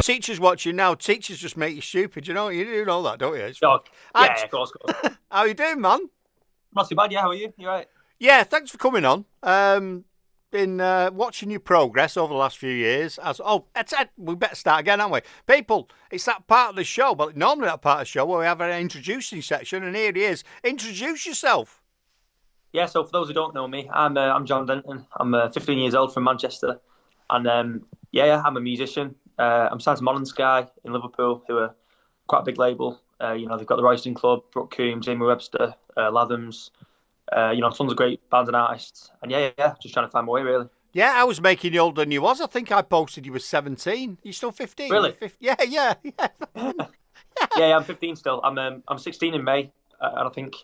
teachers watching now, teachers just make you stupid. You do know that, don't you? Oh, yeah, of course. How you doing, man? Not too bad, yeah. How are you? You right? Yeah, thanks for coming on. Been watching your progress over the last few years. We better start again, aren't we? People, it's that part of the show, but normally that part of the show where we have an introducing section, and here he is. Introduce yourself. Yeah, so for those who don't know me, I'm John Denton. I'm 15 years old from Manchester. And I'm a musician. I'm signed to Modern Sky in Liverpool, who are quite a big label. They've got the Royston Club, Brooke Coombs, Jamie Webster, Lathams, tons of great bands and artists. And just trying to find my way, really. Yeah, I was making you older than you was. I think I posted you were 17. You still 15? Really? Yeah. Yeah, I'm 15 still. I'm 16 in May, and I think,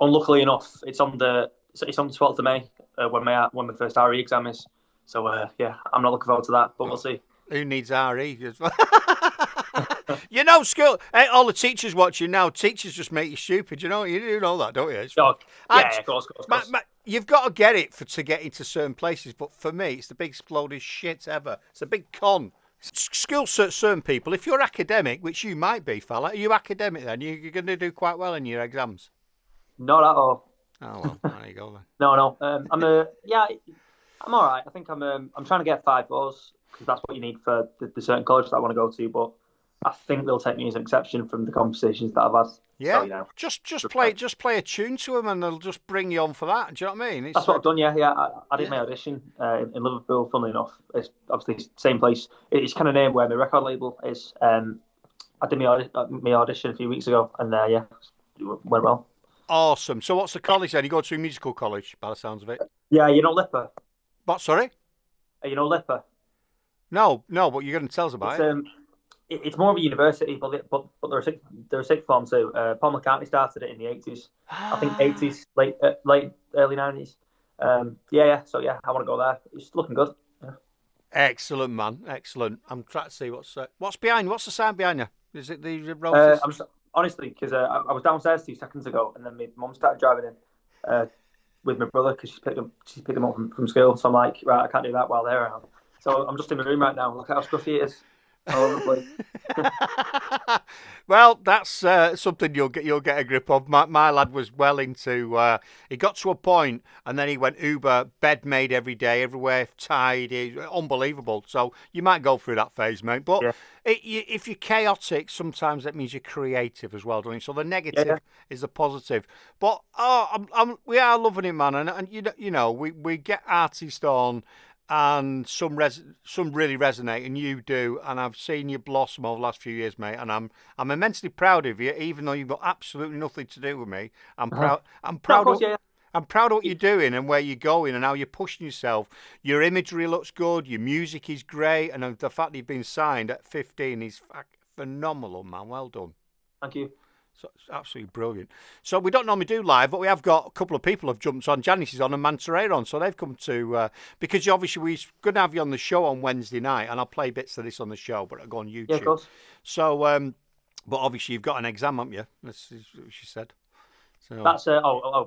unluckily enough, it's on the 12th of May when my first RE exam is. So I'm not looking forward to that, but we'll see. Who needs RE? School. Hey, all the teachers watching now. Teachers just make you stupid. You do know that, don't you? Of course. You've got to get it to get into certain places. But for me, it's the big exploded shit ever. It's a big con. School certain people. If you're academic, which you might be, fella, are you academic then? You're going to do quite well in your exams. Not at all. Oh well, there you go then. No. I'm all right. I think I'm trying to get 5.4s because that's what you need for the certain college that I want to go to. But I think they'll take me as an exception from the conversations that I've had. Yeah, so, just play a tune to them, and they'll just bring you on for that. Do you know what I mean? That's what I've done. Yeah. I did my audition in Liverpool. Funnily enough, it's obviously the same place. It's kind of named where my record label is. I did my audition a few weeks ago, and it went well. Awesome. So what's the college then? You go to a musical college, by the sounds of it. Yeah, Lipper. What? Sorry. Lipper. No. But you're going to tell us about it. It's more of a university, but they're a sixth form too. Paul McCartney started it in the 80s. I think 80s, late early 90s. So I want to go there. It's looking good. Yeah. Excellent, man. Excellent. I'm trying to see what's behind. What's the sound behind you? Is it the roses? Honestly, because I was downstairs 2 seconds ago, and then my mum started driving in with my brother because she's picked him up from school. So I'm like, right, I can't do that while they're around. So I'm just in my room right now. Look at how scruffy it is. Well, that's something you'll get a grip of. My lad was well into. He got to a point, and then he went Uber, bed made every day, everywhere tidy, unbelievable. So you might go through that phase, mate. But if you're chaotic, sometimes that means you're creative as well, don't you? So the negative is the positive. But we are loving it, man, and we get artists on. And some really resonate, and you do. And I've seen you blossom over the last few years, mate. And I'm immensely proud of you, even though you've got absolutely nothing to do with me. I'm proud. I'm proud of what you're doing and where you're going and how you're pushing yourself. Your imagery looks good. Your music is great, and the fact that you've been signed at 15 is phenomenal, man. Well done. Thank you. So it's absolutely brilliant. So we don't normally do live, but we have got a couple of people have jumped on. Janice is on and Mantareira on, so they've come to because obviously we're going to have you on the show on Wednesday night, and I'll play bits of this on the show, but I'll go on YouTube. Yeah, of course. So, but obviously you've got an exam, haven't you? That's what she said. So, that's in a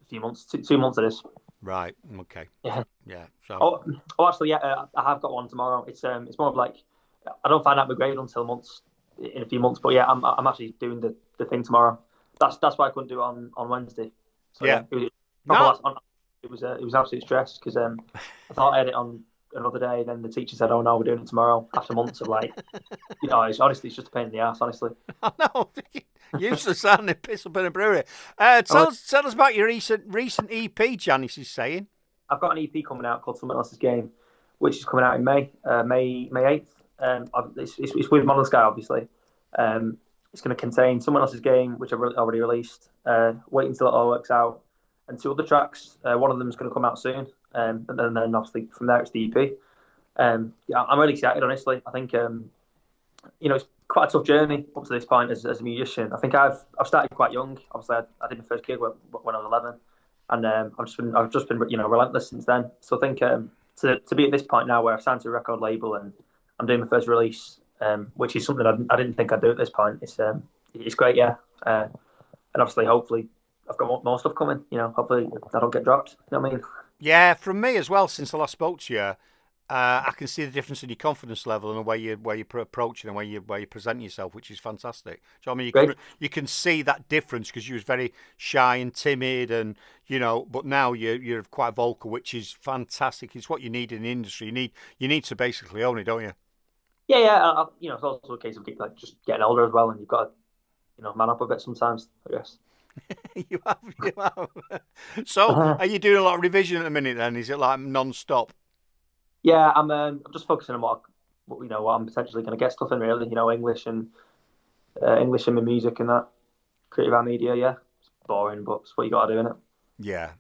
few months, 2 months it is. Right. Okay. Yeah. So. Actually, I have got one tomorrow. It's more of like I don't find out my grade until in a few months, but I'm actually doing the thing tomorrow. That's why I couldn't do it on Wednesday. So it was absolute stress because I thought I had it on another day. Then the teacher said, "Oh no, we're doing it tomorrow." After months of it's just a pain in the ass, honestly. I know. Useless sounding piss up in a brewery. Tell us about your recent EP. Janice is saying. I've got an EP coming out called Someone Else's Game, which is coming out in May 8th. It's with Modern Sky, obviously. It's going to contain Someone Else's Game, which I've already released, Wait Until It All Works Out, and 2 other tracks. One of them is going to come out soon, and then obviously from there it's the EP. I'm really excited, honestly. I think it's quite a tough journey up to this point as a musician. I think I've started quite young. Obviously, I did my first gig when I was 11, and I've just been relentless since then. So I think to be at this point now where I've signed to a record label and I'm doing my first release, which is something I didn't think I'd do at this point. It's great, yeah. And obviously, hopefully, I've got more stuff coming. Hopefully I don't get dropped. You know what I mean? Yeah, from me as well. Since I last spoke to you, I can see the difference in your confidence level and the way you're approaching and where you present yourself, which is fantastic. So I mean, Great. you can see that difference because you was very shy and timid, and but now you're quite vocal, which is fantastic. It's what you need in the industry. You need to basically own it, don't you? Yeah. It's also a case of like just getting older as well, and you've got to man up a bit sometimes, I guess. You have. So, are you doing a lot of revision at the minute? Then is it like non-stop? Yeah, I'm just focusing on what I'm potentially going to get stuff in really. English and my music and that creative and media. Yeah, it's boring, but it's what you got to do in it. Yeah,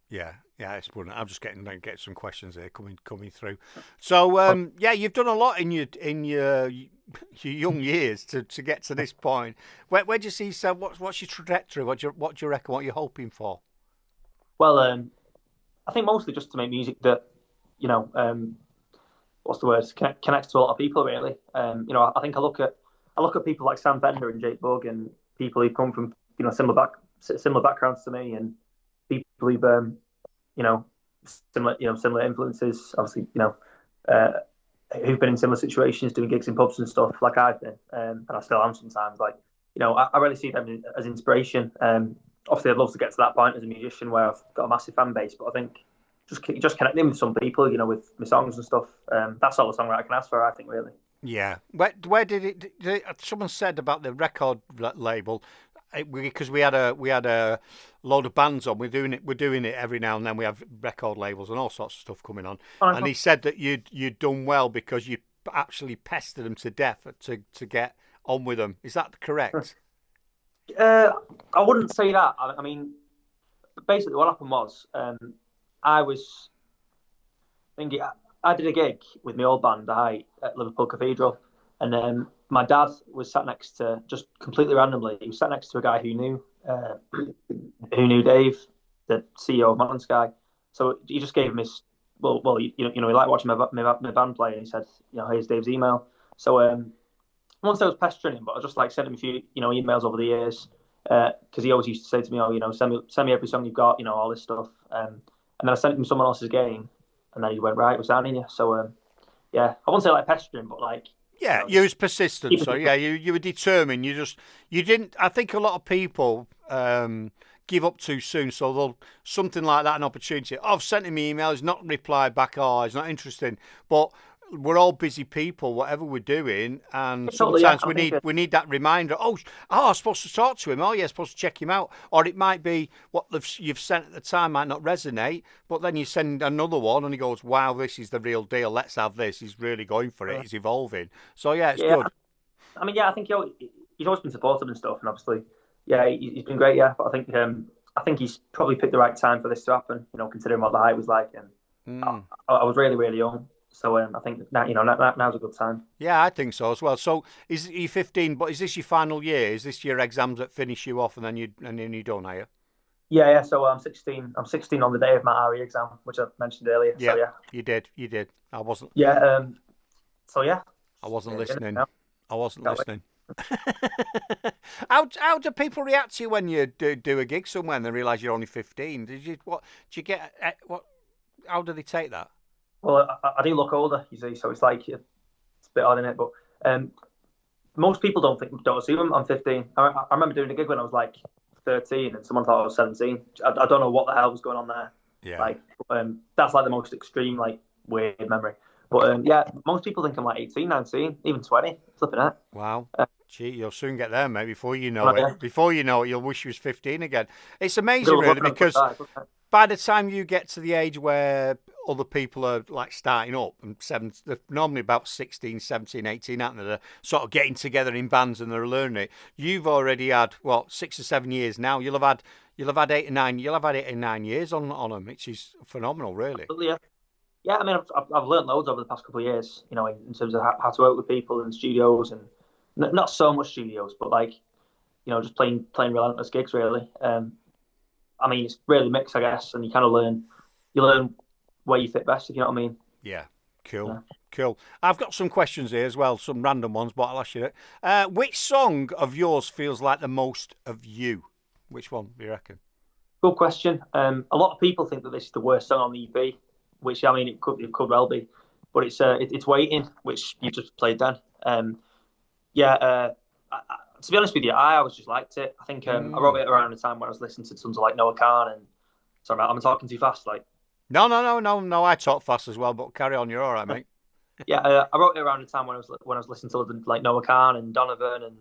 yeah. It's brilliant. I'm just getting some questions here coming through. So, yeah, you've done a lot in your young years to get to this point. Where do you see yourself? What's your trajectory? What do you reckon? What you're hoping for? Well, I think mostly just to make music that what's the word, connects to a lot of people really. I think I look at people like Sam Fender and Jake Bugg and people who've come from similar backgrounds to me and people who've you know similar influences. Obviously, uh, who've been in similar situations doing gigs in pubs and stuff like I've been, and I still am sometimes. Like I really see them as inspiration. Obviously, I'd love to get to that point as a musician where I've got a massive fan base, but I think just connecting with some people, with my songs and stuff. That's all the songwriter can ask for, I think, really. Yeah. Where someone said about the record label, because we had a load of bands on. We're doing it every now and then. We have record labels and all sorts of stuff coming on. And he said that you'd done well because you actually pestered them to death to get on with them. Is that correct? I wouldn't say that. I mean, basically, what happened was I was thinking I did a gig with my old band, at Liverpool Cathedral, and my dad was sat next to, just completely randomly, he was sat next to a guy who knew Dave, the CEO of Modern Sky. So he just gave him his he liked watching my band play, and he said, here's Dave's email. So once I was pestering him, but I just like sent him a few emails over the years because he always used to say to me, send me every song you've got, all this stuff. And then I sent him someone else's game, and then he went, right, we're signing you. So yeah, I won't say like pestering, but like Yeah, you was persistent. So yeah, you were determined. You didn't. I think a lot of people give up too soon. So they'll something like that, an opportunity. Oh, I've sent him email. He's not replied back. Oh, he's not interested. But we're all busy people, whatever we're doing, and totally, yeah, sometimes we need that reminder. I'm supposed to talk to him. Oh, yeah, supposed to check him out. Or it might be what you've sent at the time might not resonate, but then you send another one, and he goes, "Wow, this is the real deal. Let's have this. He's really going for it. He's evolving." So yeah, it's good. I mean, yeah, I think he's always been supportive and stuff, and obviously, yeah, he's been great. Yeah, but I think he's probably picked the right time for this to happen. Considering what the hype was like, and I was really, really young. So I think now's a good time. Yeah, I think so as well. So is you 15? But is this your final year? Is this your exams that finish you off, and then you're done, are you? Yeah. So I'm 16. I'm 16 on the day of my RE exam, which I mentioned earlier. Yeah, so yeah, you did. You did. I wasn't. Yeah. So yeah, I wasn't listening. now. I wasn't Can't listening. How do people react to you when you do a gig somewhere and they realise you're only 15? Did you get what? How do they take that? Well, I do look older, you see, so it's like it's a bit odd in it, but most people don't assume I'm 15. I remember doing a gig when I was like 13, and someone thought I was 17. I don't know what the hell was going on there. Yeah. Like that's like the most extreme, like weird memory. But yeah, most people think I'm like 18, 19, even 20. Flipping it. Wow. Gee, you'll soon get there, mate. Before you know it. Before you know it, you'll wish you was 15 again. It's amazing, really, because by the time you get to the age where other people are like starting up, and they're normally about 16, 17, 18, aren't they? They're sort of getting together in bands and they're learning it. You've already had 6 or 7 years now. You'll have had 8 or 9. You'll have had 8 or 9 years on them, which is phenomenal, really. Absolutely, yeah. Yeah, I mean, I've learned loads over the past couple of years. In terms of how to work with people in studios, and not so much studios, but like just playing relentless gigs, really. I mean, it's really mixed, I guess, and you kind of learn where you fit best, if you know what I mean. Yeah, cool, Yeah. cool. I've got some questions here as well, some random ones, but I'll ask you that. Which song of yours feels like the most of you? Which one do you reckon? Good question. A lot of people think that this is the worst song on the EP, which I mean, it could well be, but it's Waiting, which you just played then. Yeah, to be honest with you, I always just liked it. I think I wrote it around the time when I was listening to tons of like Noah Khan and. Sorry, I'm talking too fast. Like, No. I talk fast as well, but carry on. You're all right, mate. yeah, I wrote it around the time when I was listening to like Noah Khan and Donovan and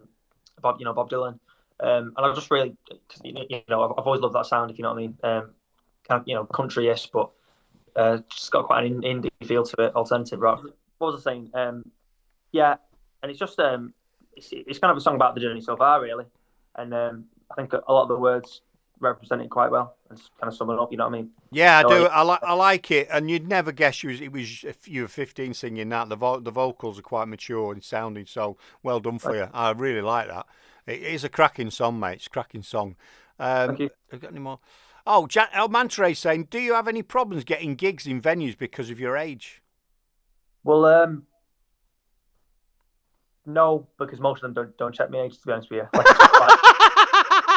Bob Dylan, and I just really, cause, I've always loved that sound. If you know what I mean, kind of country-ish, but just got quite an indie feel to it, alternative rock. What was I saying? Yeah, and it's just it's kind of a song about the journey so far, really, and I think a lot of the words represent it quite well and kind of sum it up. You know what I mean? Yeah, I So, do. I like it, and you'd never guess you were 15 singing that. The vocals are quite mature and sounding, so well done for you. I really like that. It is a cracking song, mate. It's a cracking song. thank you. Have you got any more? Oh, El Mantre is saying, do you have any problems getting gigs in venues because of your age? Well, no, because most of them don't check my age. To be honest with you, like,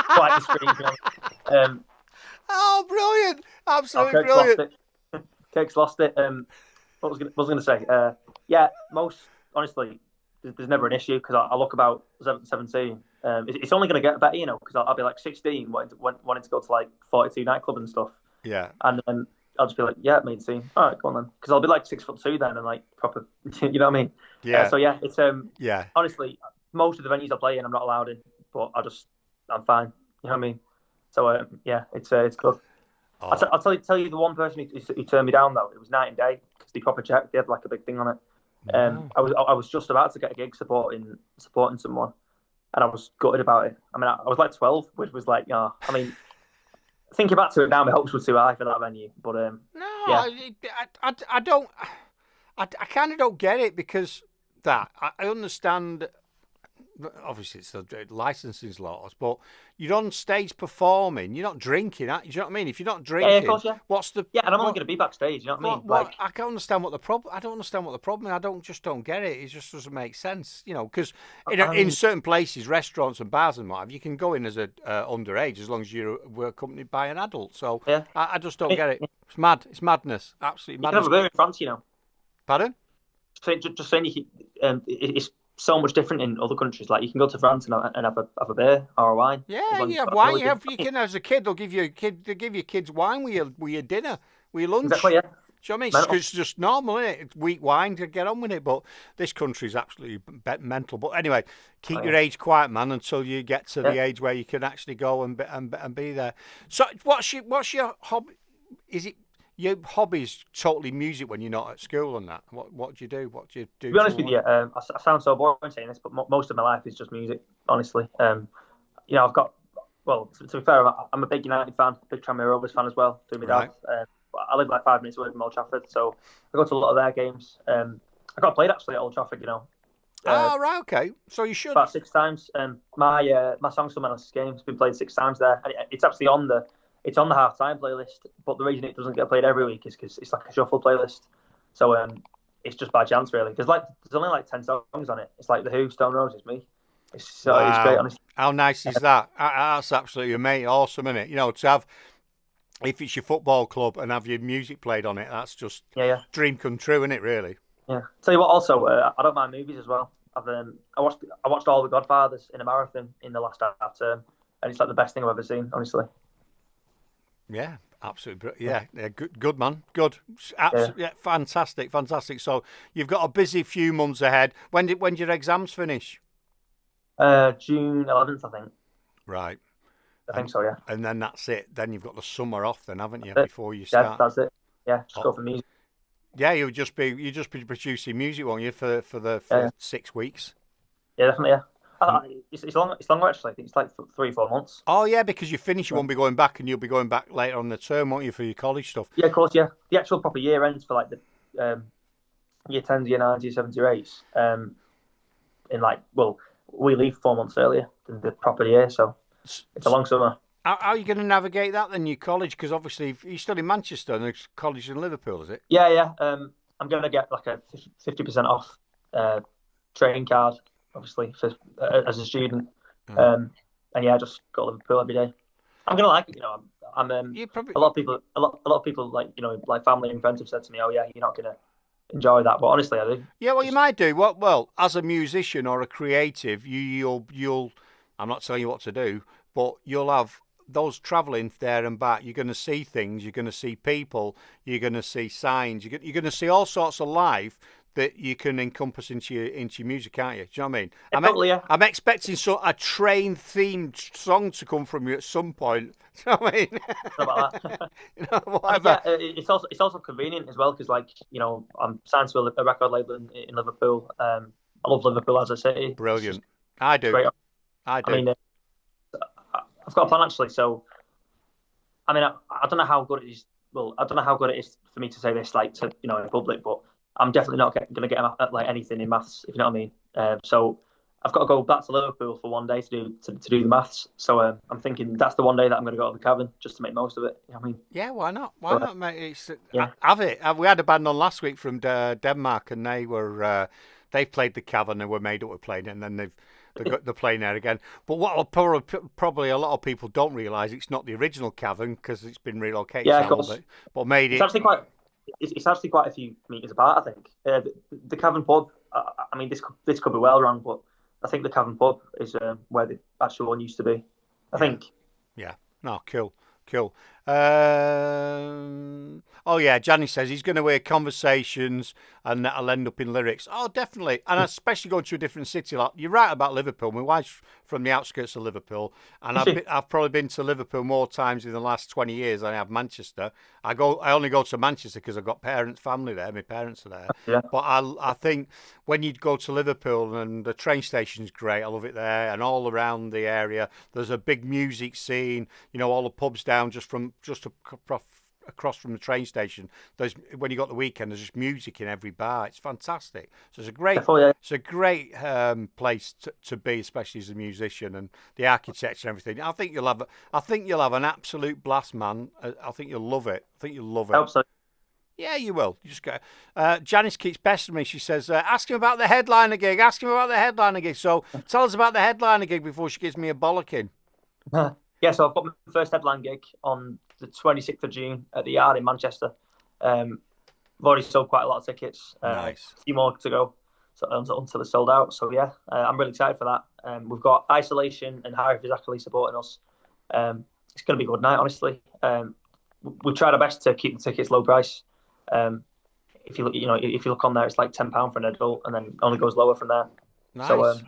quite discreet. Oh, brilliant! Absolutely brilliant. Cake's lost it. What was I going to say? Yeah, most honestly, there's never an issue because I look about 17. It's only going to get better, because I'll be like 16, wanting to go to like 42 nightclub and stuff. Yeah. And then I'll just be like, yeah, main scene. All right, go on then, because I'll be like 6'2" then and like proper, you know what I mean? Yeah. So yeah, it's yeah. Honestly, most of the venues I play in, I'm not allowed in, but I'm fine. You know what I mean? So yeah, it's good. Oh. I'll tell you the one person who turned me down though. It was night and day because they proper checked. They had like a big thing on it. I was just about to get a gig supporting someone, and I was gutted about it. I mean, I was like 12, which was like, I mean, thinking back to it now, my hopes were too high for that venue. But no, yeah. I don't. I kind of don't get it because I understand. Obviously, it's the licensing laws, but you're on stage performing. You're not drinking. Do you know what I mean? If you're not drinking, of course, yeah. What's the? Yeah, and I'm only going to be backstage. You know what I mean? Like, I can't understand what the problem. I don't understand what the problem is. I don't get it. It just doesn't make sense. Because in certain places, restaurants and bars and what have you can go in as a underage as long as you were accompanied by an adult. So yeah. I just don't get it. It's mad. It's madness. Absolutely madness. You can have a beer in France, Pardon? Just saying, it's so much different in other countries. Like you can go to France and have a beer or a wine. Yeah, you have wine. You can as a kid. They'll give you kids wine with your dinner, with your lunch. Exactly. Yeah. Do you know what I mean? It's just normal, isn't it? It's weak wine to get on with it. But this country's absolutely mental. But anyway, keep your age quiet, man, until you get to the age where you can actually go and be there. So, what's your hobby? Is it? Your hobby's totally music when you're not at school and that. What do you do? What do you do? To be honest with you, I sound so boring saying this, but most of my life is just music, honestly. I've got, well, to be fair, I'm a big United fan, big Tranmere Rovers fan as well, through my dad. I live like 5 minutes away from Old Trafford, so I go to a lot of their games. I got played actually at Old Trafford, right, okay. So you should. About 6 times. My song Someone Else's Game has been played 6 times there. And it's actually on the half-time playlist, but the reason it doesn't get played every week is because it's like a shuffle playlist. So it's just by chance, really. Because there's only like 10 songs on it. It's like The Who, Stone Roses, me. It's great, honestly. How nice is that? That's absolutely amazing, awesome, isn't it? To have, if it's your football club and have your music played on it, that's just dream come true, isn't it? Really. Yeah. Tell you what, also, I don't mind movies as well. I watched all the Godfathers in a marathon in the last half term, and it's like the best thing I've ever seen, honestly. Yeah, absolutely. Yeah, good man. Good. Absolutely, yeah, fantastic. So you've got a busy few months ahead. When do your exams finish? June 11th, I think. Right. I think so, yeah. And then that's it. Then you've got the summer off, then, haven't you? Before you start. Yeah, that's it. Yeah, just go for music. Yeah, you'll just be producing music, won't you, for 6 weeks? Yeah, definitely. Yeah. It's longer actually. I think it's like 3-4 months. Oh yeah, because you finish, you won't be going back, and you'll be going back later on the term, won't you, for your college stuff? Yeah, of course. Yeah, the actual proper year ends for like the year 10s, year 9s, year 7s, year 8s. We leave 4 months earlier than the proper year, so it's a long summer. How are you going to navigate that then? Your college, because obviously you're still in Manchester, and there's college in Liverpool, is it? Yeah. I'm going to get like a 50% off train card. Obviously, as a student, and just go to Liverpool every day. I'm gonna like it, I'm. A lot of people, like like family and friends have said to me, "Oh yeah, you're not gonna enjoy that. But honestly, I do. Yeah, well, you Just might do. Well, as a musician or a creative, you'll. I'm not telling you what to do, but you'll have those travelling there and back. You're going to see things. You're going to see people. You're going to see signs. You're going to see all sorts of life that you can encompass into your music, aren't you? Do you know what I mean? totally, yeah. I'm expecting a train themed song to come from you at some point. Do you know what I mean? About that. I mean, Whatever. yeah, it's also convenient as well because, like, I'm signed to a record label in Liverpool. I love Liverpool as a city. It's just Brilliant. I do. great. I I do. mean, I've got a plan actually. So, I mean, I don't know how good it is. Well, I don't know how good it is for me to say this, like, to in public, but I'm definitely not going to get like anything in maths, if you know what I mean. So I've got to go back to Liverpool for one day to do the maths. So I'm thinking that's the one day that I'm going to go to the cavern just to make the most of it. You know what I mean? Yeah, why not? Why So, not, mate? yeah, Have it. We had a band on last week from Denmark, and they played the cavern and were made up with playing it, and then they're playing there again. But what probably a lot of people don't realise, it's not the original cavern because it's been relocated yeah, to of a little course. bit, but made It's it. actually quite. It's actually quite a few meters apart. I think the Cavern Pub. I mean, this could be well wrong, but I think the Cavern Pub is where the actual one used to be. I Yeah, think. yeah. No, cool, cool. Oh yeah, Johnny says he's going to hear conversations and that'll end up in lyrics. Oh, definitely, and especially going to a different city. Like you're right about Liverpool. My wife's from the outskirts of Liverpool, and I've probably been to Liverpool more times in the last 20 years than I have Manchester. I only go to Manchester because I've got family there. My parents are there. Yeah. But I think when you go to Liverpool and the train station's great, I love it there, and all around the area there's a big music scene. All the pubs down just across from the train station. There's when you got the weekend, there's just music in every bar. It's fantastic. So Definitely, yeah. it's a great place to be, especially as a musician and the architecture and everything. I think you'll have an absolute blast, man. I think you'll love it. I think you'll love I it. hope so. Yeah, you will. You just go. Janice keeps pestering me. She says, "Ask him about the headliner gig. Ask him about the headliner gig." So tell us about the headliner gig before she gives me a bollocking. Yeah, so I've got my first headline gig on the 26th of June at the Yard in Manchester. I've already sold quite a lot of tickets. Nice. A few more to go, so until it's sold out. So yeah, I'm really excited for that. We've got Isolation and Harry Fizzackley supporting us. It's going to be a good night, honestly. We've tried our best to keep the tickets low price. If you look on there, it's like £10 for an adult, and then only goes lower from there. So Nice.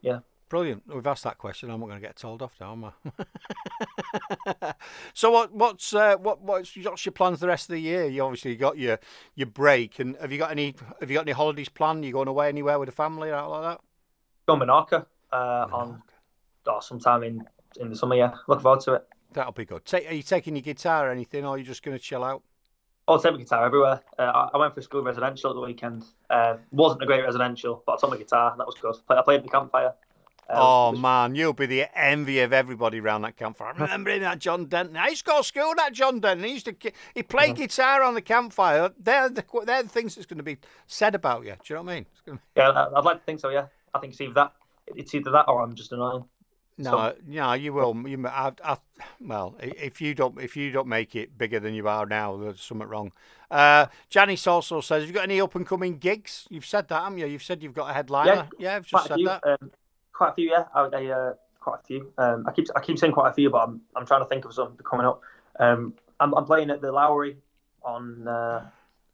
yeah. Brilliant. We've asked that question. I'm not going to get told off now, am I? So what's your plans the rest of the year? You obviously got your break, and have you got any holidays planned? You going away anywhere with the family or out like that? Go Menorca on Menorca. sometime in the summer. Yeah, looking forward to it. That'll be good. Are you taking your guitar or anything, or are you just going to chill out? I'll take my guitar everywhere. I went for school residential at the weekend. Wasn't a great residential, but I took my guitar and that was good. I played at the campfire. Oh man, you'll be the envy of everybody around that campfire. I remember that John Denton. I used to go to school with that John Denton. He played guitar on the campfire. They're the things that's going to be said about you. Do you know what I mean? Yeah, I'd like to think so. Yeah, I think it's either that or I'm just annoying. No, no, you will. Well, if you don't make it bigger than you are now, there's something wrong. Janice also says, "Have you got any up and coming gigs?" You've said that, haven't you? You've said you've got a headliner. Yeah, I've just said that. Quite a few. Yeah, quite a few. I keep saying quite a few, but I'm trying to think of some coming up. I'm playing at the Lowry on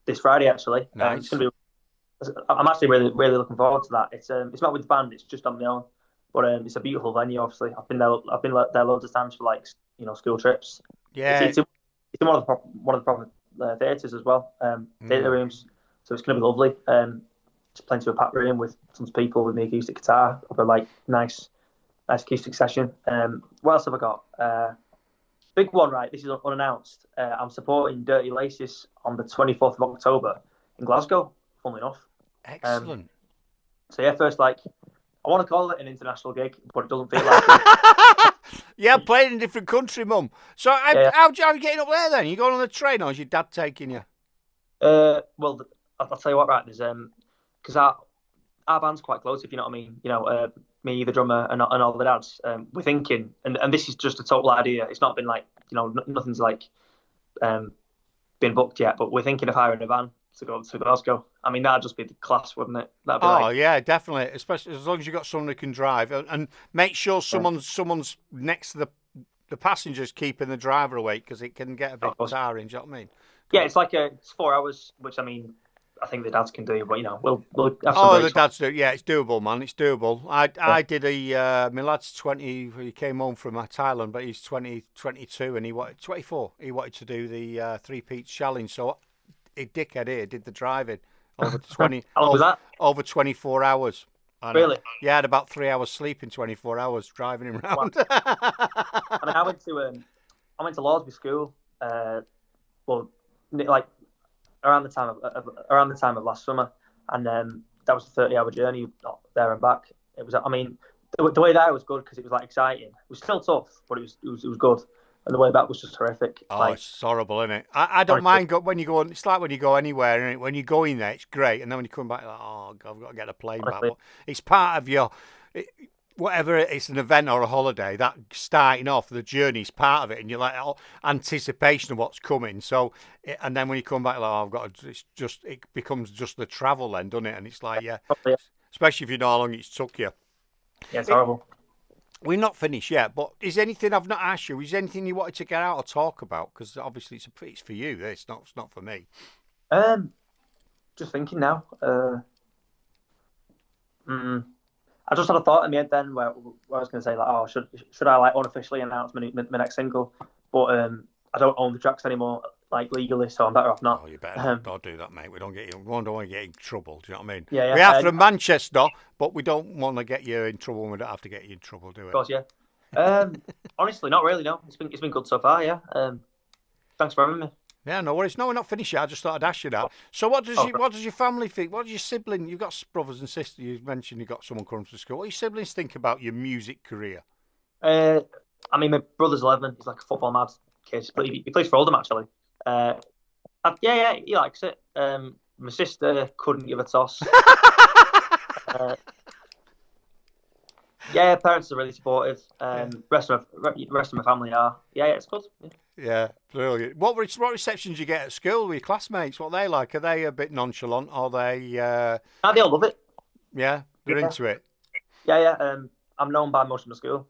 this Friday actually. Nice. It's gonna be. I'm actually really looking forward to that. It's not with the band. It's just on my own. But it's a beautiful venue. Obviously, I've been there loads of times for school trips. Yeah, It's in one of the proper theatres as well. Theatre rooms. So it's going to be lovely. Just plenty of a packed room with tons of people with my acoustic guitar. Of a nice acoustic session. What else have I got? Big one, right? This is unannounced. I'm supporting Dirty Laces on the 24th of October in Glasgow. Funnily enough. excellent. So yeah, first I want to call it an international gig, but it doesn't feel like it. Yeah, playing in a different country, Mum. So how are you getting up there then? You going on the train or is your dad taking you? Well, I'll tell you what, right? There's because our band's quite close, if you know what I mean. Me, the drummer, and all the dads. We're thinking, and this is just a total idea. It's not been nothing's been booked yet, but we're thinking of hiring a van to go to Glasgow. I mean, that'd just be the class, wouldn't it? That'd be Oh like, yeah, definitely. Especially as long as you've got someone who can drive, and make sure yeah, someone's next to the passengers, keeping the driver awake because it can get a bit of course. tiring. Do you know what I mean? Yeah, it's like it's 4 hours, which I mean, I think the dads can do, but we'll have some Oh, the breaks. dads do. Yeah, it's doable, man. It's doable. I did my lad's 20. He came home from Thailand, but he's 22, and he wanted 24. He wanted to do the three-peat challenge. So, a dickhead here did the driving over 20 How long was that? over 24 hours. And Really? yeah, I had about 3 hours sleep in 24 hours driving him Wow. around. I mean, I went to Lawsby School. Well, like around the time of last summer, and that was a 30-hour journey there and back. It was, I mean, the way there was good because it was like exciting. It was still tough, but it was good, and the way back was just horrific. Oh, Like, it's horrible, isn't it? I don't mind when you go. It's like when you go anywhere, innit? When you go in there, it's great, and then when you come back, like, oh, God, I've got to get a plane back. honestly, But it's part of your, whatever it's an event or a holiday. That starting off the journey is part of it, and you're like anticipation of what's coming. So, and then when you come back, like, oh, I've got to, it becomes just the travel then, doesn't it? And it's like, yeah, probably, especially if you know how long it's took you. yeah, it's horrible. We're not finished yet, but is anything I've not asked you? Is there anything you wanted to get out or talk about? Because obviously it's for you. It's not for me. Just thinking now. I just had a thought in my head then where I was going to say like, oh, should I like unofficially announce my next single? But I don't own the tracks anymore, like legally, so I'm better off not. Oh, you better not do that, mate. We don't want to get in trouble. Do you know what I mean? Yeah, We yeah. are from Manchester, but we don't want to get you in trouble. We don't have to get you in trouble, do Of it? course, yeah. Honestly, not really. No, it's been good so far. Yeah. Thanks for having me. Yeah, no worries. No, we're not finished yet. I just thought I'd ask you that. So, what does your family think? What does your sibling? You've got brothers and sisters. You mentioned you got someone coming to school. What do your siblings think about your music career? I mean, my brother's 11. He's like a football mad kid, but he plays for Oldham actually. Yeah, he likes it. My sister couldn't give a toss. Yeah, parents are really supportive. Rest of my family are. Yeah, it's good. Yeah. Yeah, brilliant. What reception did you get at school with your classmates? What are they like? Are they a bit nonchalant? Are they? No, they all love it. Yeah, they're Yeah. into it. Yeah. I'm known by most of my school.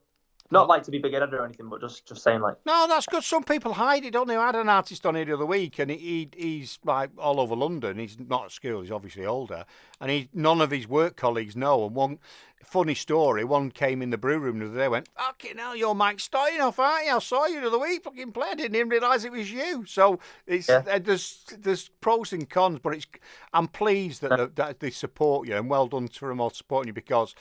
Not like to be big-headed or anything, but just saying like. No, that's good. Some people hide it, don't they? I had an artist on here the other week, and he's like all over London. He's not at school. He's obviously older, and none of his work colleagues know. And one funny story: one came in the brew room the other day, went, "Fucking hell, you're Mike Stoynoff, aren't you? I saw you the other week. Fucking play. I didn't even realise it was you." So it's there's pros and cons, but I'm pleased that they support you, and well done to them all supporting you because.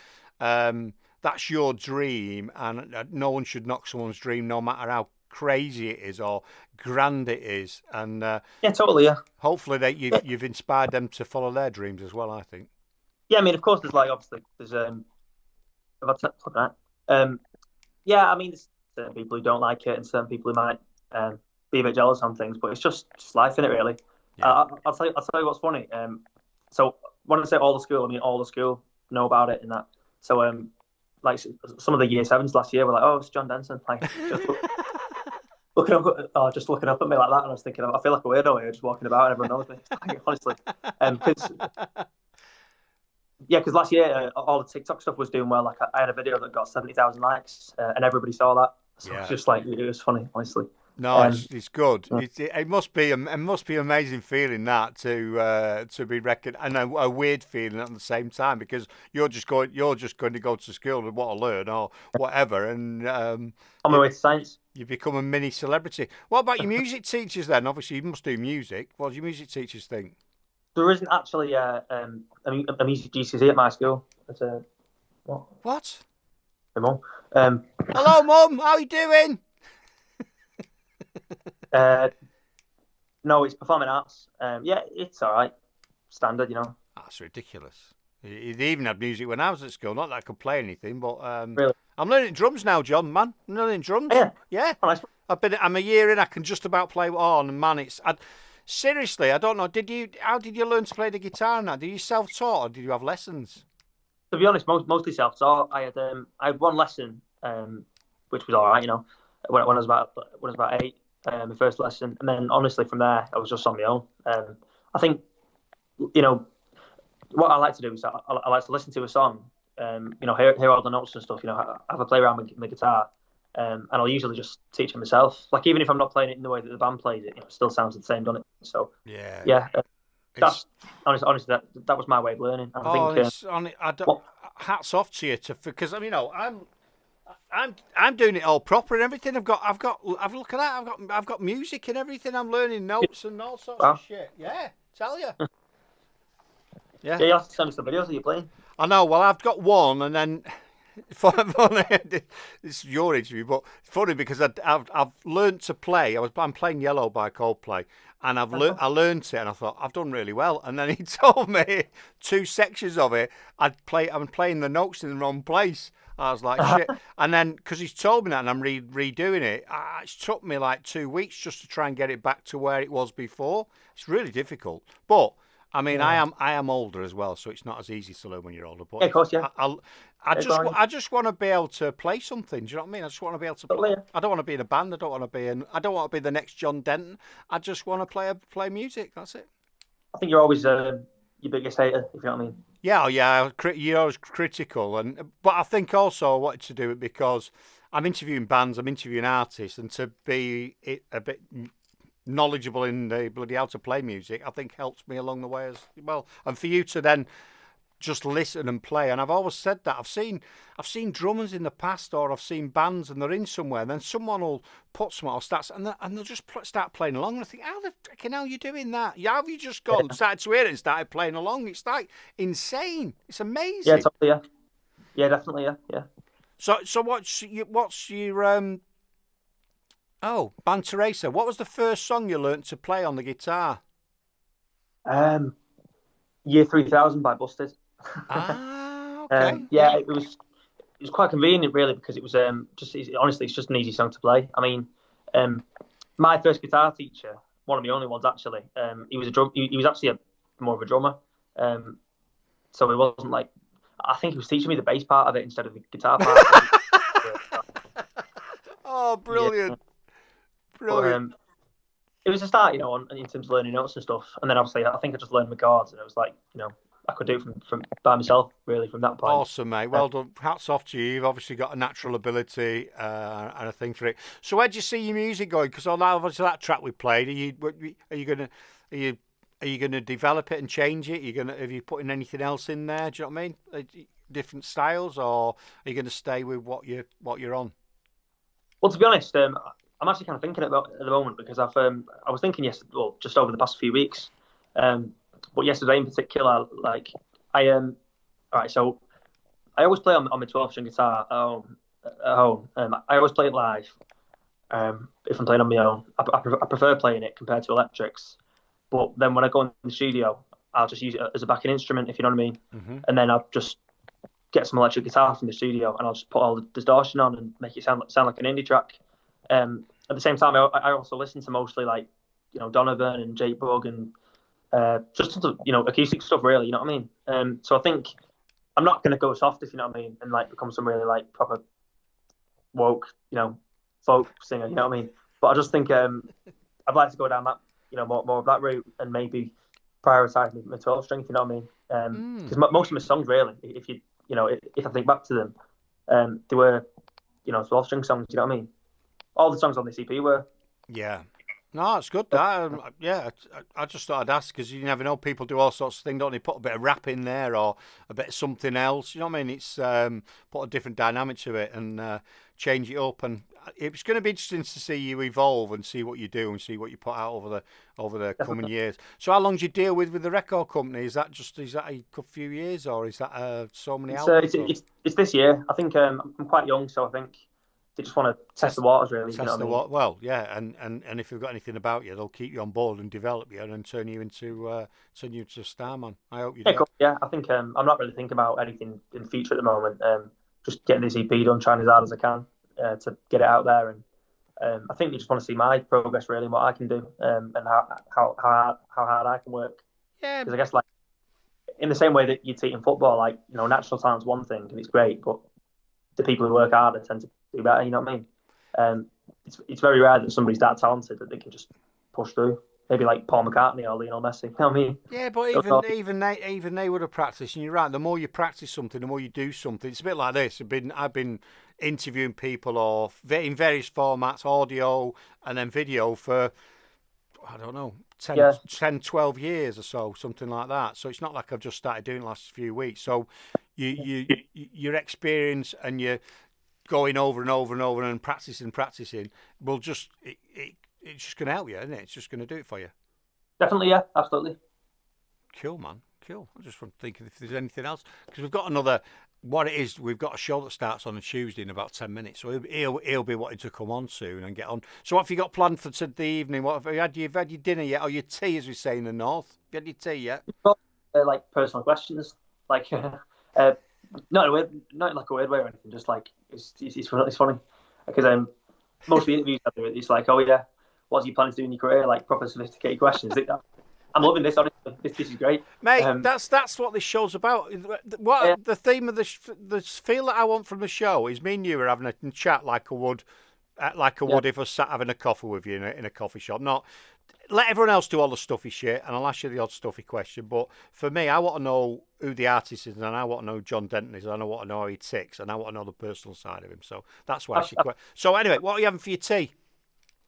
That's your dream, and no one should knock someone's dream, no matter how crazy it is or grand it is. And Yeah, totally. Yeah. hopefully you've inspired them to follow their dreams as well. I think. Yeah, I mean, of course, there's like obviously there's yeah, I mean, there's certain people who don't like it, and certain people who might be a bit jealous on things, but it's just life in it, really. Yeah. I'll tell you what's funny. So when I say all the school, I mean all the school know about it and that. So like some of the year sevens last year were like, "Oh, it's John Denton." Like just looking up at me like that, and I was thinking, I feel like a weirdo here, just walking about, and everyone knows me. Honestly, because last year all the TikTok stuff was doing well. Like I had a video that got 70,000 likes, and everybody saw that. So it's just like it was funny, honestly. No, it's good. It must be an amazing feeling that to be reckoned, and a weird feeling at the same time because you're just going to go to school and want to learn or whatever, and on my way to science. You become a mini celebrity. What about your music teachers then? Obviously, you must do music. What do your music teachers think? There isn't actually a music GCSE at my school. It's What? My mum. Hello, Mum. How you doing? No, it's performing arts. Yeah, it's all right. Standard, you know. That's ridiculous. They even had music when I was at school. Not that I could play anything, but Really? I'm learning drums now, John. Man, I'm learning drums. Yeah. Yeah. Oh, nice. I'm a year in. I can just about play. Oh, and man, seriously, I don't know. How did you learn to play the guitar now? Did you self-taught or did you have lessons? To be honest, mostly self-taught. I had one lesson, which was all right, you know, when I was about 8. My first lesson, and then honestly from there I was just on my own. I think you know, what I like to do is I like to listen to a song, hear all the notes and stuff. Have a play around with the guitar, and I'll usually just teach it myself. Like even if I'm not playing it in the way that the band plays it, it still sounds the same, doesn't it? So Yeah, yeah, it's that's honestly that was my way of learning. And I oh, think it's on. I don't. what Hats off to you because I mean, I'm doing it all proper and everything. I've look at that. I've got music and everything. I'm learning notes and all sorts of well, shit. Yeah, tell you. Yeah, yeah, you have to send us the videos that you're playing. I know. Well, I've got one, and then funny, it's your interview, but it's funny because I've learned to play. I'm playing Yellow by Coldplay, and I learned it, and I thought I've done really well. And then he told me two sections of it, I'm playing the notes in the wrong place. I was like shit, and then because he's told me that, and I'm redoing it, it's took me like 2 weeks just to try and get it back to where it was before. It's really difficult, but. I mean, Yeah, I am older as well, so it's not as easy to learn when you're older. But yeah, of course, yeah. I just want to be able to play something. Do you know what I mean? I just want to be able to play. Totally, yeah. I don't want to be in a band. I don't want to be the next John Denton. I just want to play music. That's it. I think you're always your biggest hater, if you know what I mean. Yeah, oh yeah. You're always critical, but I think also I wanted to do it because I'm interviewing bands, I'm interviewing artists, and to be a bit knowledgeable in the bloody how to play music, I think helps me along the way as well. And for you to then just listen and play. And I've always said that I've seen drummers in the past, or I've seen bands and they're in somewhere, and then someone will put something or starts and they'll just start playing along. And I think, how the fucking hell are you doing that? Yeah, have you just gone started to hear it and started playing along? It's like insane. It's Yeah, amazing. totally, yeah. Yeah, definitely, yeah, yeah. So what's your oh, Band Teresa? What was the first song you learnt to play on the guitar? Um, Year 3000 by Busted. Ah, okay, Yeah, yeah. it was quite convenient really because it was honestly it's just an easy song to play. I mean, um, my first guitar teacher, one of the only ones actually, he was a drum. He was actually more of a drummer. Um, so it wasn't like I think he was teaching me the bass part of it instead of the guitar part. Oh, Yeah, brilliant, but brilliant. it was a start, in terms of learning notes and stuff. And then obviously I think I just learned my chords, and it was like I could do it from by myself really from that point. Awesome, mate. Uh, Well done. Hats off to you. You've obviously got a natural ability and a thing for it. So where do you see your music going? Because obviously that track we played, are you gonna are you are you gonna develop it and change it? Have you put in anything else in there? Do you know what I mean? Different styles, or are you gonna stay with what you're on? well, to be honest, I'm actually kind of thinking about it at the moment because I was thinking yesterday, well, just over the past few weeks, um, but yesterday in particular, like all right, so I always play on my 12 string guitar at home. I always play it live. If I'm playing on my own, I prefer playing it compared to electrics. But then when I go in the studio, I'll just use it as a backing instrument, if you know what I mean. Hmm. And then I'll just get some electric guitar from the studio, and I'll just put all the distortion on and make it sound like an indie track. At the same time, I also listen to mostly like Donovan and Jake Bug and just acoustic stuff, really. You know what I mean? So I think I'm not going to go soft, if you know what I mean, and like become some really like proper woke, folk singer. You know what I mean? But I just think I'd like to go down that, more of that route and maybe prioritize my 12 string. If you know what I mean? Mm. Because most of my songs, really, if if I think back to them, they were 12 string songs. You know what I mean? All the songs on this EP were. Yeah. No, it's good. That yeah, I just thought I'd ask because you never know. People do all sorts of things, don't they? Put a bit of rap in there or a bit of something else. You know what I mean? It's put a different dynamic to it and change it up. And it's going to be interesting to see you evolve and see what you do and see what you put out over the coming years. So, how long do you deal with the record company? Is that a few years or is that so many albums? It's this year. I think I'm quite young, so I think they just want to test the Test waters, really. You know test what I the mean? what? Well, yeah, and if you've got anything about you, they'll keep you on board and develop you and turn you into a star man. I hope you Yeah, do. cool. Yeah. I think I'm not really thinking about anything in the future at the moment. Just getting this EP done, trying as hard as I can to get it out there, and I think they just want to see my progress, really, and what I can do, and how hard I can work. Yeah, Because I guess like in the same way that you see in football, like natural talent's one thing and it's great, but the people who work harder tend to do better. You know what I mean? Um, it's very rare that somebody's that talented that they can just push through. maybe like Paul McCartney or Lionel Messi. I mean, Yeah, but even they would have practiced. And you're right. The more you practice something, the more you do something. It's a bit like this. I've been interviewing people or in various formats, audio and then video for I don't know 10, yeah, 10, 12 years or so, something like that. So it's not like I've just started doing it the last few weeks. So your experience and your going over and over and over and practicing will it's just going to help you, isn't it? It's just going to do it for you. definitely, yeah, absolutely. Cool, man. Cool. I'm just thinking if there's anything else because we've got another. What it is, we've got a show that starts on a Tuesday in about 10 minutes, so he'll be wanting to come on soon and get on. So, what have you got planned for the evening? What have you had? You've had your dinner yet, or your tea, as we say in the north? Have you had your tea yet? Like personal questions, like not in a weird, not in like a weird way or anything. Just like it's funny because most of the interviews I do, it's like, oh yeah, what do you plan to do in your career? Like proper sophisticated questions. I'm loving this. Honestly, this is great. Mate, that's what this show's about. Yeah, What the theme of the feel that I want from the show is me and you are having a chat like I would, yeah, if I was sat having a coffee with you in a coffee shop. Not let everyone else do all the stuffy shit, and I'll ask you the odd stuffy question. But for me, I want to know who the artist is, and I want to know who John Denton is, and I want to know how he ticks, and I want to know the personal side of him. So that's why she. So anyway, what are you having for your tea?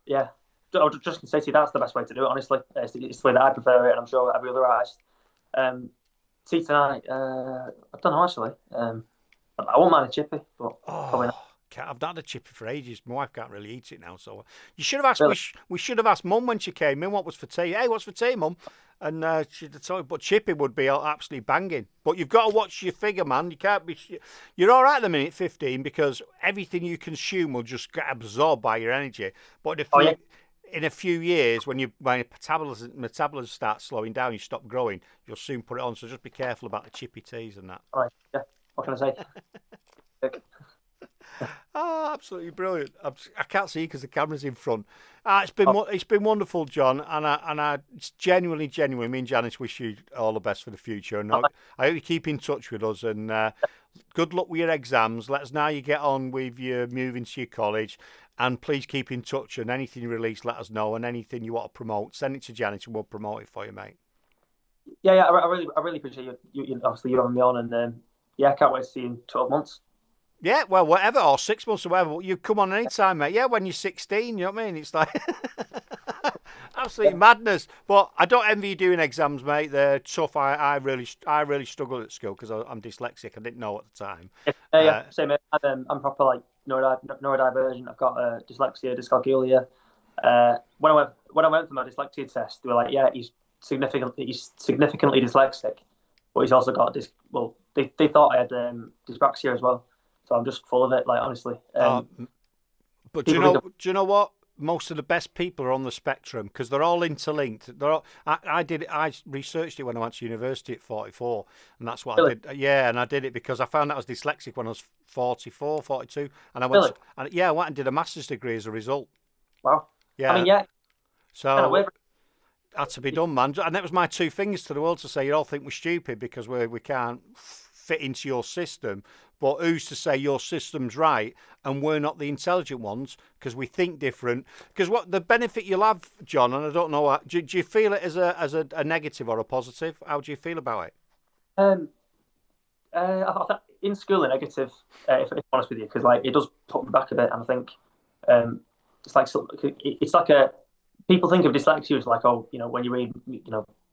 yeah. I was just gonna say to you, that's the best way to do it. Honestly, it's the way that I prefer it, and I'm sure every other artist. Um, See tonight. I don't know actually. I won't mind a chippy, but probably Oh, not. I've not had a chippy for ages. My wife can't really eat it now, so you should have asked. Really? We should have asked Mum when she came in what was for tea. Hey, what's for tea, Mum? And she'd have told. But chippy would be absolutely banging. But you've got to watch your figure, man. You can't be. You're all right at the minute, 15, because everything you consume will just get absorbed by your energy. But if Oh you yeah. in a few years, when your metabolism starts slowing down, you stop growing, you'll soon put it on. So just be careful about the chippy teas and that. All right. Yeah. What can I say? Oh, absolutely brilliant! I can't see because the camera's in front. Oh, It's been wonderful, John, and I it's genuinely. Me and Janice wish you all the best for the future, and I hope you keep in touch with us. And good luck with your exams. Let us know how you get on with your moving to your college, and please keep in touch. And anything you release, let us know. And anything you want to promote, send it to Janice, and we'll promote it for you, mate. yeah, yeah. I really appreciate you obviously you having me on, and yeah, I can't wait to see you in 12 months. Yeah, well, whatever, or 6 months or whatever. You come on anytime, mate. Yeah, when you're 16, you know what I mean? It's like absolute madness. But I don't envy you doing exams, mate. They're tough. I really struggled at school because I'm dyslexic. I didn't know at the time. Yeah, yeah, Uh, same here. I'm proper like neurodivergent. I've got dyslexia, dyscalculia. When I went for my dyslexia test, they were like, yeah, he's significantly dyslexic, but he's also got this. Well, they thought I had dyspraxia as well. So I'm just full of it. Like honestly, uh, but people think do you know what? Most of the best people are on the spectrum because they're all interlinked. They're all, I did it. I researched it when I went to university at 44, and that's what I really, did. Yeah, and I did it because I found out I was dyslexic when I was 44, 42, and really, I went and did a master's degree as a result. wow. I mean, Yeah, yeah, kind of so weird. had to be done, man. And that was my two fingers to the world to say you all think we're stupid because we can't fit into your system. But who's to say your system's right and we're not the intelligent ones because we think different? Because what the benefit you'll have, John, and I don't know, do you feel it as a negative or a positive? How do you feel about it? Um, I thought in school a negative, if I'm honest with you, because like it does put me back a bit, and I think um, it's like it's like a people think of dyslexia as like, oh, when you read,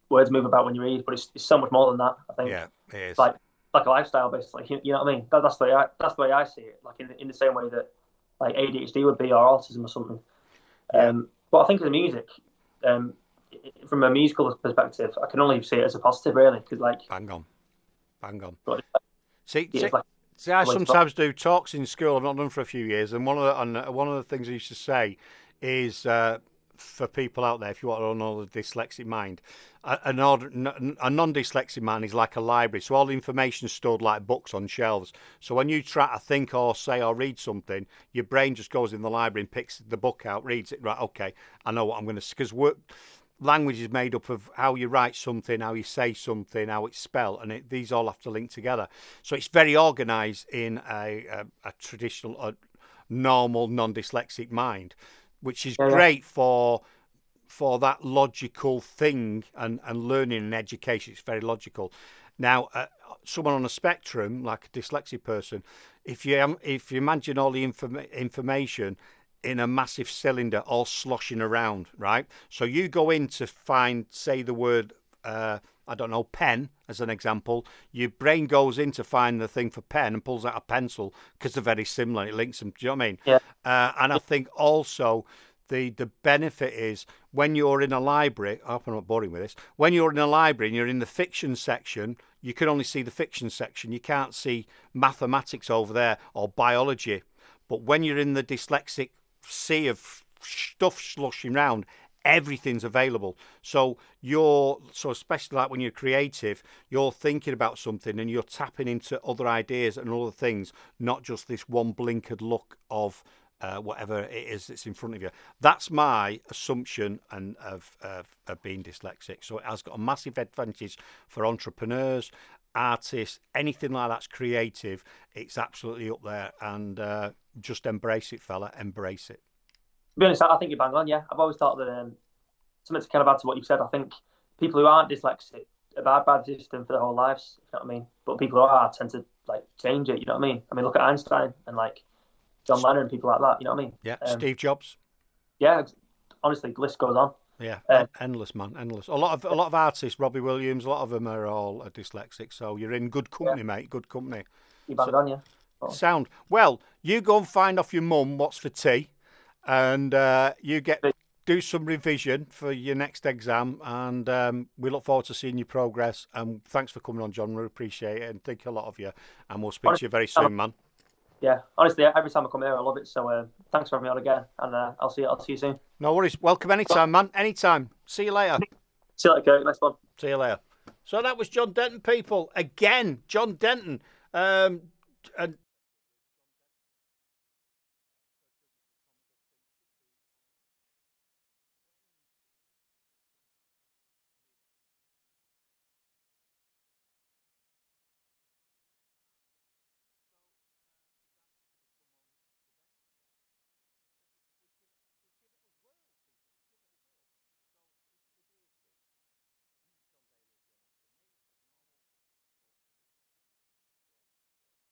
words move about when you read, but it's so much more than that. I think Yeah, it it's is. like a lifestyle, basically. You know what I mean? That's the way I see it. Like in the same way that like ADHD would be or autism or something. Yeah, But I think of the music, um, from a musical perspective, I can only see it as a positive, really, because like, bang on, bang on. but See, it's like see, I the way to. sometimes do talks in school. I've not done for a few years, and one of the things I used to say is for people out there, if you want to know the dyslexic mind, a non-dyslexic mind is like a library. So all the information is stored like books on shelves. So when you try to think or say or read something, your brain just goes in the library and picks the book out, reads it. Right, okay, I know what I'm going to. Because language is made up of how you write something, how you say something, how it's spelled, and these all have to link together. So it's very organised in a traditional, normal, non-dyslexic mind, which is Yeah, yeah, great for for that logical thing, and learning and education, it's very logical. Now, someone on a spectrum, like a dyslexic person, if you imagine all the information in a massive cylinder all sloshing around, right? So you go in to find, say, the word, I don't know, pen, as an example. Your brain goes in to find the thing for pen and pulls out a pencil because they're very similar. It links them. Do you know what I mean? Yeah. And I think also the benefit is when you're in a library, I hope I'm not boring with this, when you're in a library and you're in the fiction section, you can only see the fiction section. You can't see mathematics over there or biology. But when you're in the dyslexic sea of stuff slushing around, everything's available. So especially like when you're creative, you're thinking about something and you're tapping into other ideas and other things, not just this one blinkered look of whatever it is that's in front of you. That's my assumption and of being dyslexic. So it has got a massive advantage for entrepreneurs, artists, anything like that's creative. It's absolutely up there, and just embrace it, fella. Embrace it. To be honest, I think you're bang on. Yeah, I've always thought that something to kind of add to what you said. I think people who aren't dyslexic abide by the system for their whole lives. You know what I mean? But people who are tend to like change it. You know what I mean? I mean, look at Einstein and like John Lennon and people like that. You know what I mean? Yeah, Steve Jobs. Yeah, honestly, the list goes on. Yeah, endless, man, endless. A lot of artists, Robbie Williams, a lot of them are all dyslexic. So you're in good company, mate. Good company. You bang on, yeah. Oh. Sound. Well, you go and find off your mum what's for tea, and you do some revision for your next exam, and we look forward to seeing your progress. And thanks for coming on, John. We appreciate it, and think a lot of you. And we'll speak to you very soon, man. Yeah, honestly, every time I come here, I love it. So thanks for having me on again, and I'll see you soon. No worries. Welcome anytime, man. Anytime. See you later. See you later, Kurt. Next one. See you later. So that was John Denton, people. Again, John Denton. And